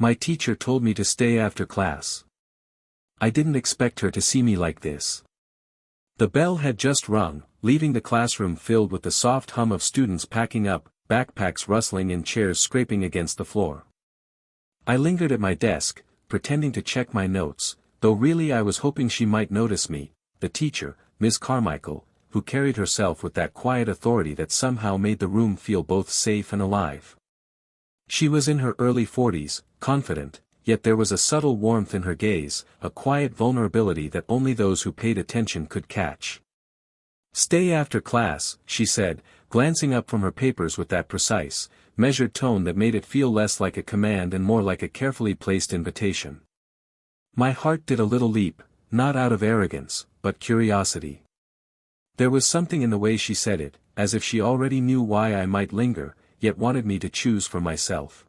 My teacher told me to stay after class. I didn't expect her to see me like this. The bell had just rung, leaving the classroom filled with the soft hum of students packing up, backpacks rustling and chairs scraping against the floor. I lingered at my desk, pretending to check my notes, though really I was hoping she might notice me, the teacher, Miss Carmichael, who carried herself with that quiet authority that somehow made the room feel both safe and alive. She was in her early 40s, confident, yet there was a subtle warmth in her gaze, a quiet vulnerability that only those who paid attention could catch. "Stay after class," she said, glancing up from her papers with that precise, measured tone that made it feel less like a command and more like a carefully placed invitation. My heart did a little leap, not out of arrogance, but curiosity. There was something in the way she said it, as if she already knew why I might linger, yet wanted me to choose for myself.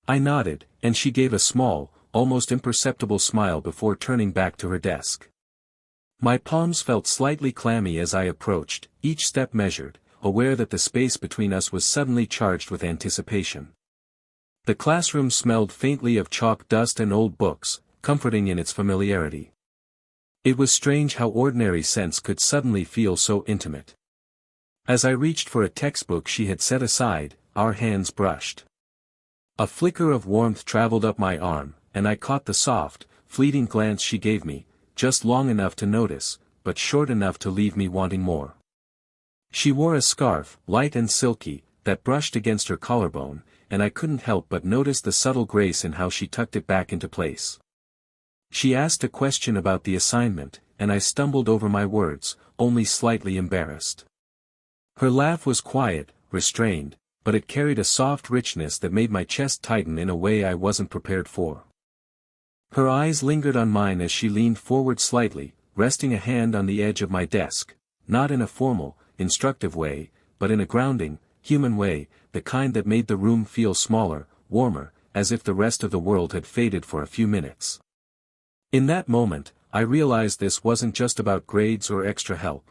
I nodded, and she gave a small, almost imperceptible smile before turning back to her desk. My palms felt slightly clammy as I approached, each step measured, aware that the space between us was suddenly charged with anticipation. The classroom smelled faintly of chalk dust and old books, comforting in its familiarity. It was strange how ordinary scents could suddenly feel so intimate. As I reached for a textbook she had set aside, our hands brushed. A flicker of warmth traveled up my arm, and I caught the soft, fleeting glance she gave me, just long enough to notice, but short enough to leave me wanting more. She wore a scarf, light and silky, that brushed against her collarbone, and I couldn't help but notice the subtle grace in how she tucked it back into place. She asked a question about the assignment, and I stumbled over my words, only slightly embarrassed. Her laugh was quiet, restrained, but it carried a soft richness that made my chest tighten in a way I wasn't prepared for. Her eyes lingered on mine as she leaned forward slightly, resting a hand on the edge of my desk, not in a formal, instructive way, but in a grounding, human way, the kind that made the room feel smaller, warmer, as if the rest of the world had faded for a few minutes. In that moment, I realized this wasn't just about grades or extra help.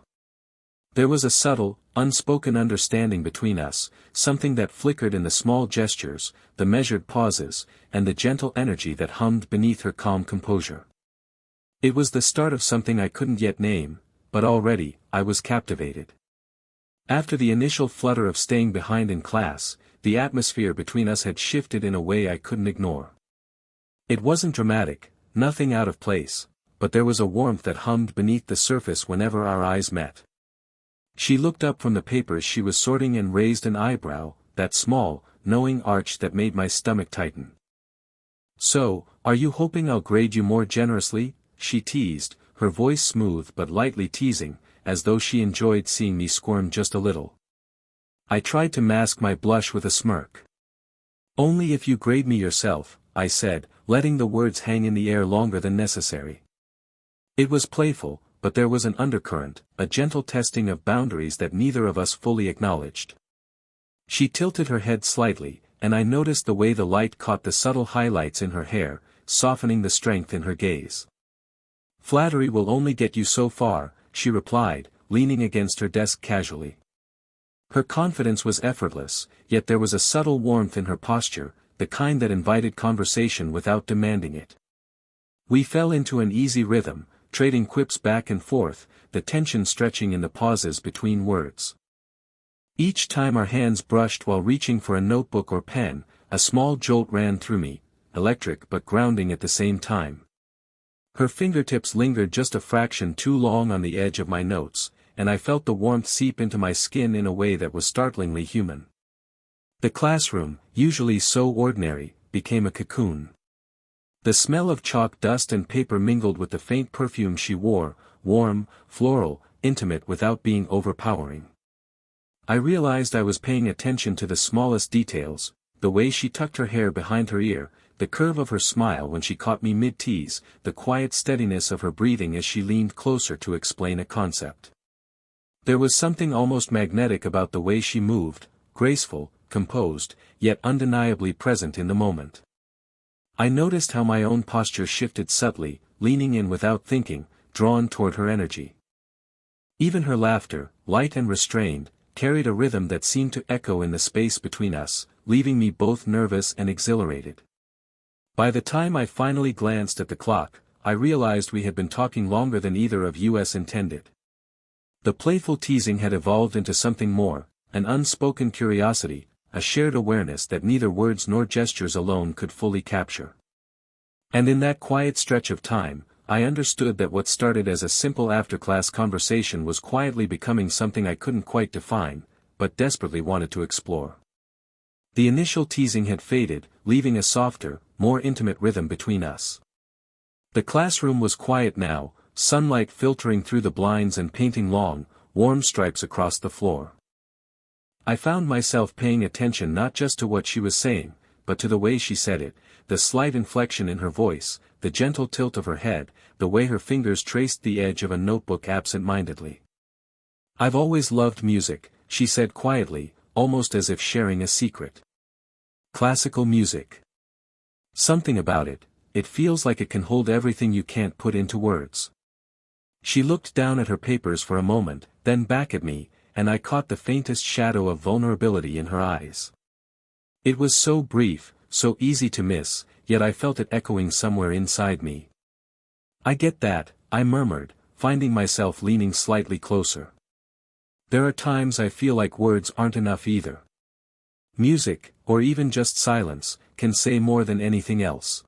There was a subtle, unspoken understanding between us, something that flickered in the small gestures, the measured pauses, and the gentle energy that hummed beneath her calm composure. It was the start of something I couldn't yet name, but already, I was captivated. After the initial flutter of staying behind in class, the atmosphere between us had shifted in a way I couldn't ignore. It wasn't dramatic, nothing out of place, but there was a warmth that hummed beneath the surface whenever our eyes met. She looked up from the papers she was sorting and raised an eyebrow, that small, knowing arch that made my stomach tighten. "So, are you hoping I'll grade you more generously?" she teased, her voice smooth but lightly teasing, as though she enjoyed seeing me squirm just a little. I tried to mask my blush with a smirk. "Only if you grade me yourself," I said, letting the words hang in the air longer than necessary. It was playful, but there was an undercurrent, a gentle testing of boundaries that neither of us fully acknowledged. She tilted her head slightly, and I noticed the way the light caught the subtle highlights in her hair, softening the strength in her gaze. "Flattery will only get you so far," she replied, leaning against her desk casually. Her confidence was effortless, yet there was a subtle warmth in her posture, the kind that invited conversation without demanding it. We fell into an easy rhythm, trading quips back and forth, the tension stretching in the pauses between words. Each time our hands brushed while reaching for a notebook or pen, a small jolt ran through me, electric but grounding at the same time. Her fingertips lingered just a fraction too long on the edge of my notes, and I felt the warmth seep into my skin in a way that was startlingly human. The classroom, usually so ordinary, became a cocoon. The smell of chalk dust and paper mingled with the faint perfume she wore, warm, floral, intimate without being overpowering. I realized I was paying attention to the smallest details, the way she tucked her hair behind her ear, the curve of her smile when she caught me mid-tease, the quiet steadiness of her breathing as she leaned closer to explain a concept. There was something almost magnetic about the way she moved, graceful, composed, yet undeniably present in the moment. I noticed how my own posture shifted subtly, leaning in without thinking, drawn toward her energy. Even her laughter, light and restrained, carried a rhythm that seemed to echo in the space between us, leaving me both nervous and exhilarated. By the time I finally glanced at the clock, I realized we had been talking longer than either of us intended. The playful teasing had evolved into something more, an unspoken curiosity, a shared awareness that neither words nor gestures alone could fully capture. And in that quiet stretch of time, I understood that what started as a simple after-class conversation was quietly becoming something I couldn't quite define, but desperately wanted to explore. The initial teasing had faded, leaving a softer, more intimate rhythm between us. The classroom was quiet now, sunlight filtering through the blinds and painting long, warm stripes across the floor. I found myself paying attention not just to what she was saying, but to the way she said it, the slight inflection in her voice, the gentle tilt of her head, the way her fingers traced the edge of a notebook absent-mindedly. "I've always loved music," she said quietly, almost as if sharing a secret. "Classical music. Something about it, it feels like it can hold everything you can't put into words." She looked down at her papers for a moment, then back at me, and I caught the faintest shadow of vulnerability in her eyes. It was so brief, so easy to miss, yet I felt it echoing somewhere inside me. "I get that," I murmured, finding myself leaning slightly closer. "There are times I feel like words aren't enough either. Music, or even just silence, can say more than anything else."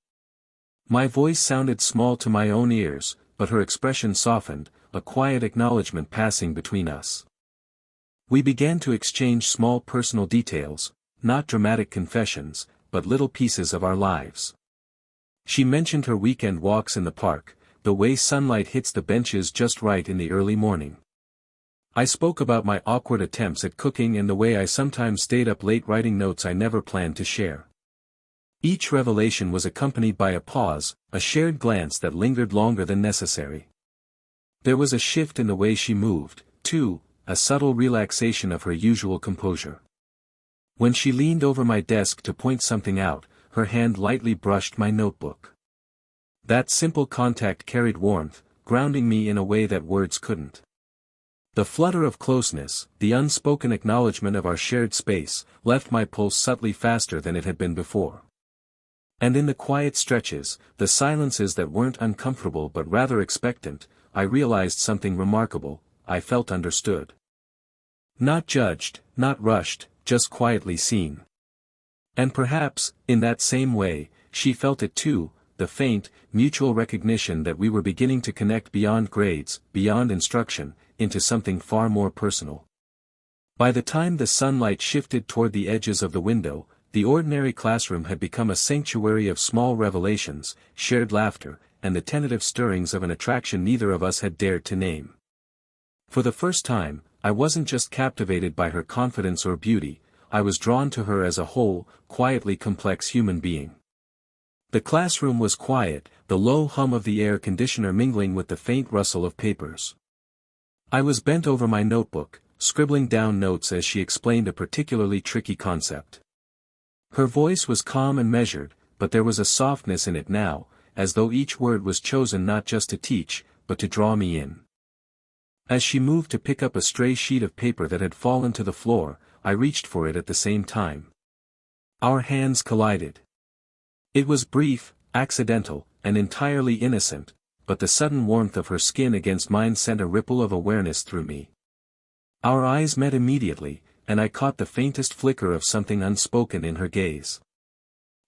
My voice sounded small to my own ears, but her expression softened, a quiet acknowledgement passing between us. We began to exchange small personal details, not dramatic confessions, but little pieces of our lives. She mentioned her weekend walks in the park, the way sunlight hits the benches just right in the early morning. I spoke about my awkward attempts at cooking and the way I sometimes stayed up late writing notes I never planned to share. Each revelation was accompanied by a pause, a shared glance that lingered longer than necessary. There was a shift in the way she moved, too, a subtle relaxation of her usual composure. When she leaned over my desk to point something out, her hand lightly brushed my notebook. That simple contact carried warmth, grounding me in a way that words couldn't. The flutter of closeness, the unspoken acknowledgement of our shared space, left my pulse subtly faster than it had been before. And in the quiet stretches, the silences that weren't uncomfortable but rather expectant, I realized something remarkable: I felt understood. Not judged, not rushed, just quietly seen. And perhaps, in that same way, she felt it too, the faint, mutual recognition that we were beginning to connect beyond grades, beyond instruction, into something far more personal. By the time the sunlight shifted toward the edges of the window, the ordinary classroom had become a sanctuary of small revelations, shared laughter, and the tentative stirrings of an attraction neither of us had dared to name. For the first time, I wasn't just captivated by her confidence or beauty, I was drawn to her as a whole, quietly complex human being. The classroom was quiet, the low hum of the air conditioner mingling with the faint rustle of papers. I was bent over my notebook, scribbling down notes as she explained a particularly tricky concept. Her voice was calm and measured, but there was a softness in it now, as though each word was chosen not just to teach, but to draw me in. As she moved to pick up a stray sheet of paper that had fallen to the floor, I reached for it at the same time. Our hands collided. It was brief, accidental, and entirely innocent, but the sudden warmth of her skin against mine sent a ripple of awareness through me. Our eyes met immediately, and I caught the faintest flicker of something unspoken in her gaze.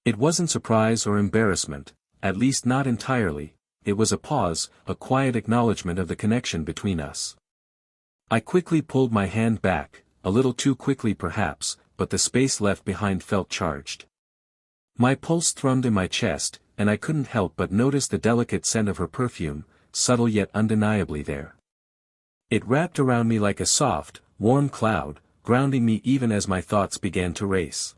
It wasn't surprise or embarrassment, at least not entirely, it was a pause, a quiet acknowledgement of the connection between us. I quickly pulled my hand back, a little too quickly perhaps, but the space left behind felt charged. My pulse thrummed in my chest, and I couldn't help but notice the delicate scent of her perfume, subtle yet undeniably there. It wrapped around me like a soft, warm cloud, grounding me even as my thoughts began to race.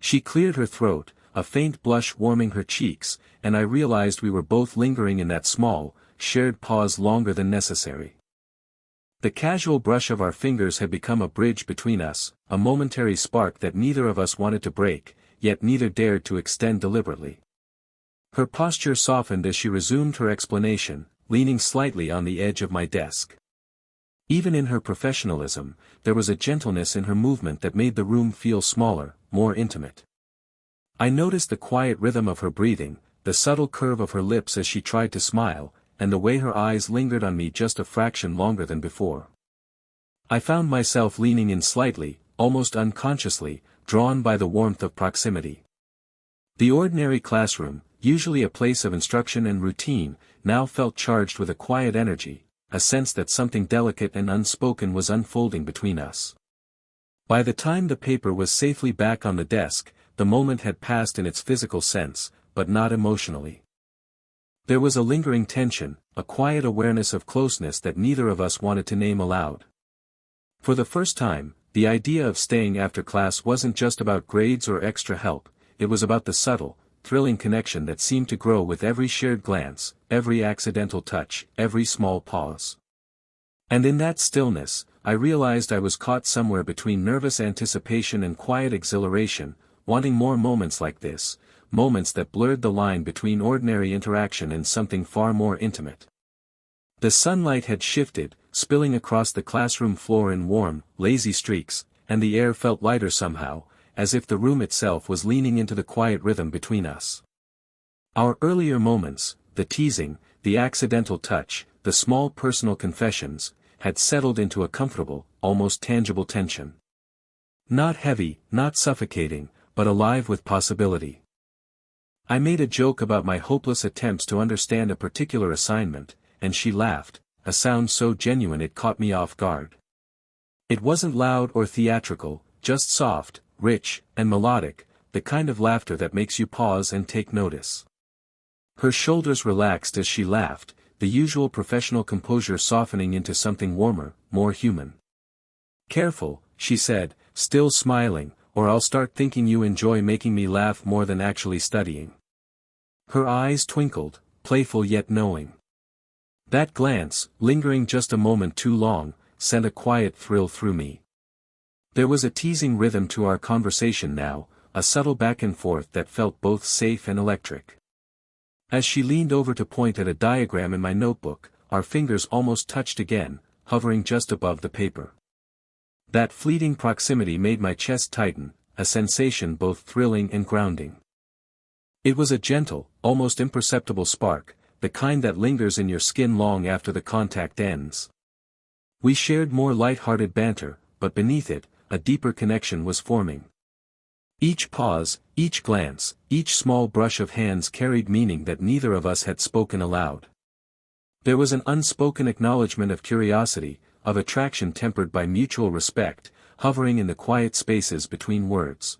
She cleared her throat, a faint blush warming her cheeks, and I realized we were both lingering in that small, shared pause longer than necessary. The casual brush of our fingers had become a bridge between us, a momentary spark that neither of us wanted to break, yet neither dared to extend deliberately. Her posture softened as she resumed her explanation, leaning slightly on the edge of my desk. Even in her professionalism, there was a gentleness in her movement that made the room feel smaller, more intimate. I noticed the quiet rhythm of her breathing, the subtle curve of her lips as she tried to smile, and the way her eyes lingered on me just a fraction longer than before. I found myself leaning in slightly, almost unconsciously, drawn by the warmth of proximity. The ordinary classroom, usually a place of instruction and routine, now felt charged with a quiet energy, a sense that something delicate and unspoken was unfolding between us. By the time the paper was safely back on the desk, the moment had passed in its physical sense, but not emotionally. There was a lingering tension, a quiet awareness of closeness that neither of us wanted to name aloud. For the first time, the idea of staying after class wasn't just about grades or extra help, it was about the subtle, thrilling connection that seemed to grow with every shared glance, every accidental touch, every small pause. And in that stillness, I realized I was caught somewhere between nervous anticipation and quiet exhilaration, wanting more moments like this, moments that blurred the line between ordinary interaction and something far more intimate. The sunlight had shifted, spilling across the classroom floor in warm, lazy streaks, and the air felt lighter somehow, as if the room itself was leaning into the quiet rhythm between us. Our earlier moments, the teasing, the accidental touch, the small personal confessions, had settled into a comfortable, almost tangible tension. Not heavy, not suffocating, but alive with possibility. I made a joke about my hopeless attempts to understand a particular assignment, and she laughed, a sound so genuine it caught me off guard. It wasn't loud or theatrical, just soft, rich, and melodic, the kind of laughter that makes you pause and take notice. Her shoulders relaxed as she laughed, the usual professional composure softening into something warmer, more human. "Careful," she said, still smiling, "or I'll start thinking you enjoy making me laugh more than actually studying." Her eyes twinkled, playful yet knowing. That glance, lingering just a moment too long, sent a quiet thrill through me. There was a teasing rhythm to our conversation now, a subtle back and forth that felt both safe and electric. As she leaned over to point at a diagram in my notebook, our fingers almost touched again, hovering just above the paper. That fleeting proximity made my chest tighten, a sensation both thrilling and grounding. It was a gentle, almost imperceptible spark, the kind that lingers in your skin long after the contact ends. We shared more light-hearted banter, but beneath it, a deeper connection was forming. Each pause, each glance, each small brush of hands carried meaning that neither of us had spoken aloud. There was an unspoken acknowledgement of curiosity, of attraction tempered by mutual respect, hovering in the quiet spaces between words.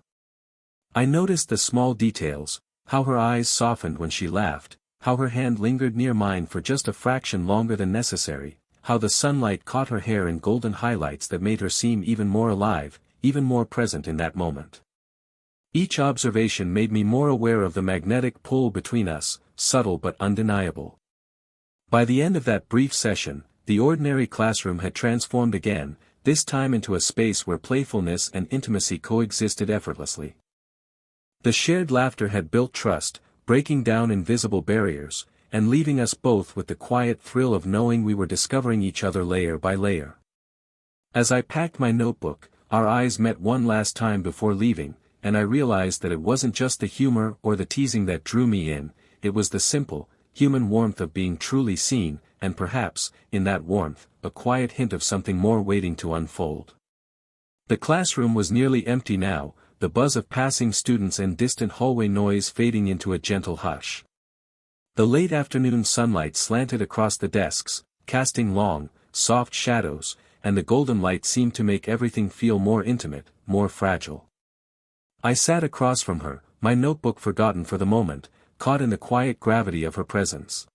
I noticed the small details, how her eyes softened when she laughed, how her hand lingered near mine for just a fraction longer than necessary, how the sunlight caught her hair in golden highlights that made her seem even more alive, even more present in that moment. Each observation made me more aware of the magnetic pull between us, subtle but undeniable. By the end of that brief session, the ordinary classroom had transformed again, this time into a space where playfulness and intimacy coexisted effortlessly. The shared laughter had built trust, breaking down invisible barriers, and leaving us both with the quiet thrill of knowing we were discovering each other layer by layer. As I packed my notebook, our eyes met one last time before leaving, and I realized that it wasn't just the humor or the teasing that drew me in, it was the simple, human warmth of being truly seen, and perhaps, in that warmth, a quiet hint of something more waiting to unfold. The classroom was nearly empty now, the buzz of passing students and distant hallway noise fading into a gentle hush. The late afternoon sunlight slanted across the desks, casting long, soft shadows, and the golden light seemed to make everything feel more intimate, more fragile. I sat across from her, my notebook forgotten for the moment, caught in the quiet gravity of her presence.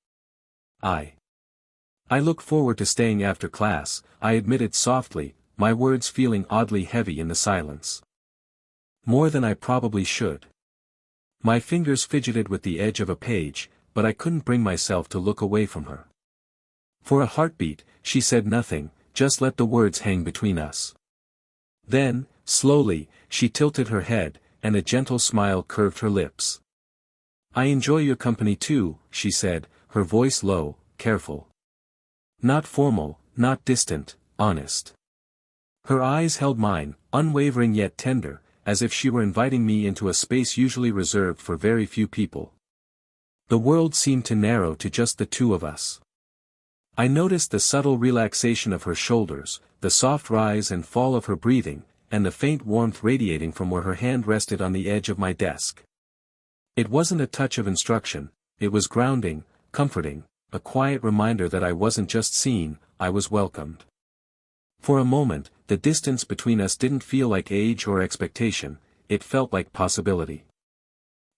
I look forward to staying after class," I admitted softly, my words feeling oddly heavy in the silence. "More than I probably should." My fingers fidgeted with the edge of a page, but I couldn't bring myself to look away from her. For a heartbeat, she said nothing, just let the words hang between us. Then, slowly, she tilted her head, and a gentle smile curved her lips. "I enjoy your company too," she said, her voice low, careful. Not formal, not distant, honest. Her eyes held mine, unwavering yet tender, as if she were inviting me into a space usually reserved for very few people. The world seemed to narrow to just the two of us. I noticed the subtle relaxation of her shoulders, the soft rise and fall of her breathing, and the faint warmth radiating from where her hand rested on the edge of my desk. It wasn't a touch of instruction, it was grounding, comforting, a quiet reminder that I wasn't just seen, I was welcomed. For a moment, the distance between us didn't feel like age or expectation, it felt like possibility.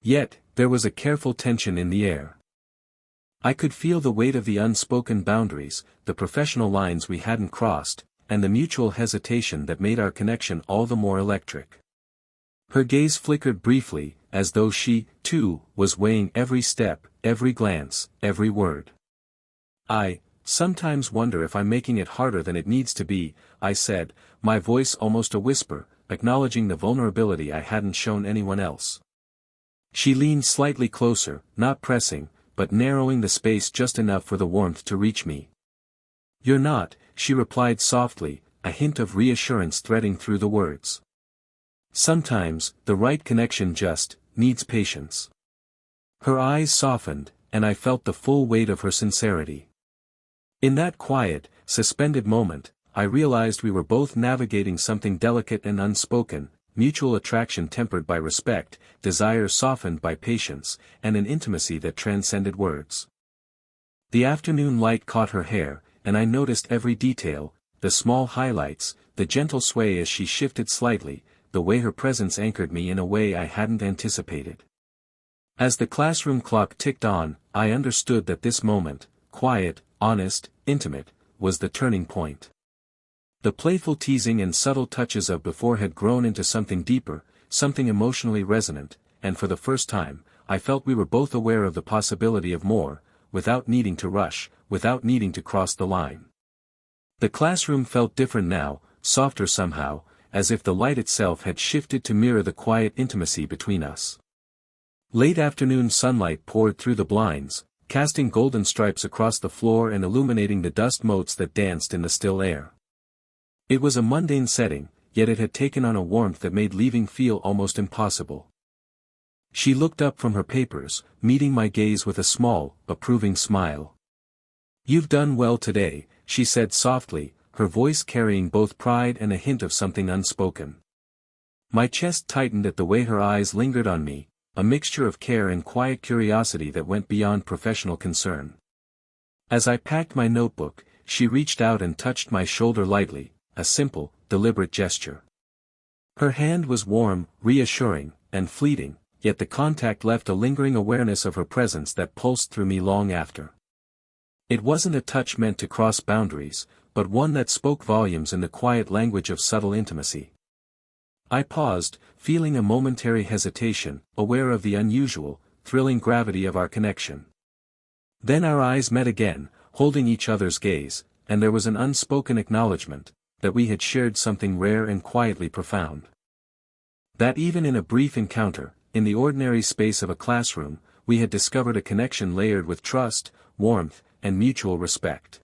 Yet, there was a careful tension in the air. I could feel the weight of the unspoken boundaries, the professional lines we hadn't crossed, and the mutual hesitation that made our connection all the more electric. Her gaze flickered briefly, as though she, too, was weighing every step, every glance, every word. "I sometimes wonder if I'm making it harder than it needs to be," I said, my voice almost a whisper, acknowledging the vulnerability I hadn't shown anyone else. She leaned slightly closer, not pressing, but narrowing the space just enough for the warmth to reach me. "You're not," she replied softly, a hint of reassurance threading through the words. "Sometimes, the right connection just needs patience." Her eyes softened, and I felt the full weight of her sincerity. In that quiet, suspended moment, I realized we were both navigating something delicate and unspoken, mutual attraction tempered by respect, desire softened by patience, and an intimacy that transcended words. The afternoon light caught her hair, and I noticed every detail, the small highlights, the gentle sway as she shifted slightly, the way her presence anchored me in a way I hadn't anticipated. As the classroom clock ticked on, I understood that this moment, quiet, honest, intimate, was the turning point. The playful teasing and subtle touches of before had grown into something deeper, something emotionally resonant, and for the first time, I felt we were both aware of the possibility of more, without needing to rush, without needing to cross the line. The classroom felt different now, softer somehow, as if the light itself had shifted to mirror the quiet intimacy between us. Late afternoon sunlight poured through the blinds, casting golden stripes across the floor and illuminating the dust motes that danced in the still air. It was a mundane setting, yet it had taken on a warmth that made leaving feel almost impossible. She looked up from her papers, meeting my gaze with a small, approving smile. "You've done well today," she said softly, her voice carrying both pride and a hint of something unspoken. My chest tightened at the way her eyes lingered on me, a mixture of care and quiet curiosity that went beyond professional concern. As I packed my notebook, she reached out and touched my shoulder lightly, a simple, deliberate gesture. Her hand was warm, reassuring, and fleeting, yet the contact left a lingering awareness of her presence that pulsed through me long after. It wasn't a touch meant to cross boundaries, but one that spoke volumes in the quiet language of subtle intimacy. I paused, feeling a momentary hesitation, aware of the unusual, thrilling gravity of our connection. Then our eyes met again, holding each other's gaze, and there was an unspoken acknowledgement that we had shared something rare and quietly profound. That even in a brief encounter, in the ordinary space of a classroom, we had discovered a connection layered with trust, warmth, and mutual respect.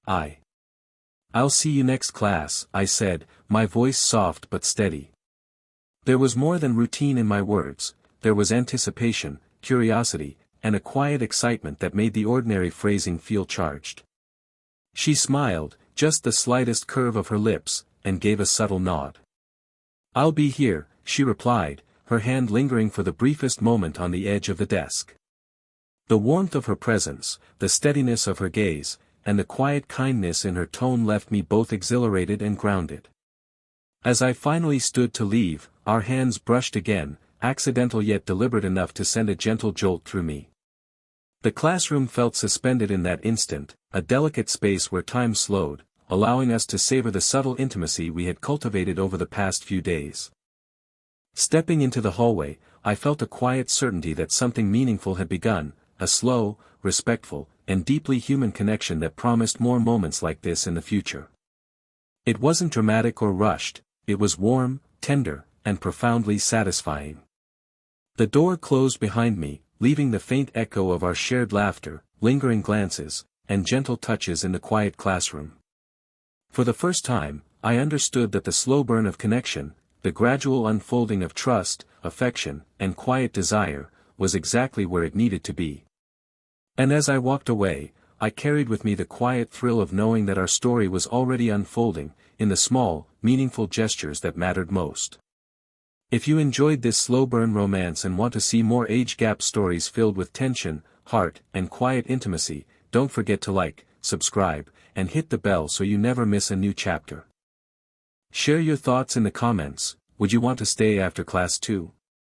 "I'll see you next class," I said, my voice soft but steady. There was more than routine in my words, there was anticipation, curiosity, and a quiet excitement that made the ordinary phrasing feel charged. She smiled, just the slightest curve of her lips, and gave a subtle nod. "I'll be here," she replied, her hand lingering for the briefest moment on the edge of the desk. The warmth of her presence, the steadiness of her gaze, and the quiet kindness in her tone left me both exhilarated and grounded. As I finally stood to leave, our hands brushed again, accidental yet deliberate enough to send a gentle jolt through me. The classroom felt suspended in that instant, a delicate space where time slowed, allowing us to savor the subtle intimacy we had cultivated over the past few days. Stepping into the hallway, I felt a quiet certainty that something meaningful had begun, a slow, respectful, and deeply human connection that promised more moments like this in the future. It wasn't dramatic or rushed, it was warm, tender, and profoundly satisfying. The door closed behind me, leaving the faint echo of our shared laughter, lingering glances, and gentle touches in the quiet classroom. For the first time, I understood that the slow burn of connection, the gradual unfolding of trust, affection, and quiet desire, was exactly where it needed to be. And as I walked away, I carried with me the quiet thrill of knowing that our story was already unfolding, in the small, meaningful gestures that mattered most. If you enjoyed this slow-burn romance and want to see more age-gap stories filled with tension, heart, and quiet intimacy, don't forget to like, subscribe, and hit the bell so you never miss a new chapter. Share your thoughts in the comments. Would you want to stay after class too?